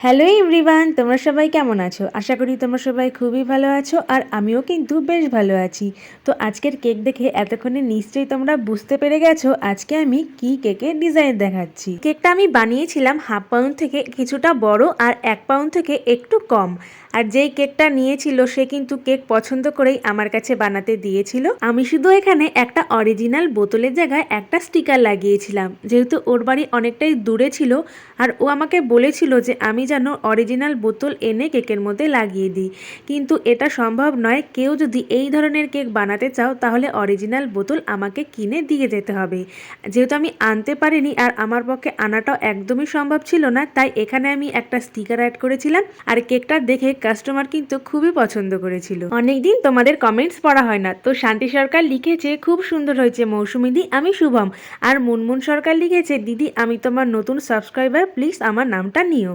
Hello everyone, তোমরা সবাই কেমন আছো? আশা করি তোমরা সবাই খুবই ভালো আছো আর আমিও কিন্তু বেশ ভালো আছি। তো আজকের কেক দেখে এতক্ষণে নিশ্চয়ই তোমরা বুঝতে পেরে গেছো আজকে আমি কি কেকের ডিজাইন দেখাচ্ছি। কেকটা আমি বানিয়েছিলাম 1/2 পাউন্ড থেকে কিছুটা বড় আর 1 পাউন্ড থেকে একটু কম। আর যেই কেকটা নিয়েছিল সে কিন্তু কেক পছন্দ করেই আমার কাছে বানাতে দিয়েছিল। আমি শুধু এখানে একটা অরিজিনাল বোতলের জায়গায় একটা স্টিকার লাগিয়েছিলাম, যেহেতু ওর বাড়ি অনেকটাই দূরে ছিল আর ও আমাকে বলেছিল যে আমি যেন অরিজিনাল বোতল এনে কেকের মধ্যে লাগিয়ে দিই। কিন্তু এটা সম্ভব নয়। কেউ যদি এই ধরনের কেক বানাতে চাও তাহলে অরিজিনাল বোতল আমাকে কিনে দিয়ে যেতে হবে। যেহেতু আমি আনতে পারিনি আর আমার পক্ষে আনাটাও একদমই সম্ভব ছিল না, তাই এখানে আমি একটা স্টিকার অ্যাড করেছিলাম। আর কেকটা দেখে কাস্টমার কিন্তু খুবই পছন্দ করেছিল। অনেকদিন তোমাদের কমেন্টস পড়া হয় না, তো শান্তি সরকার লিখেছে খুব সুন্দর হয়েছে মৌসুমীদি, আমি শুভম। আর মুনমুন সরকার লিখেছে দিদি আমি তোমার নতুন সাবস্ক্রাইবার, প্লিজ আমার নামটা নিও।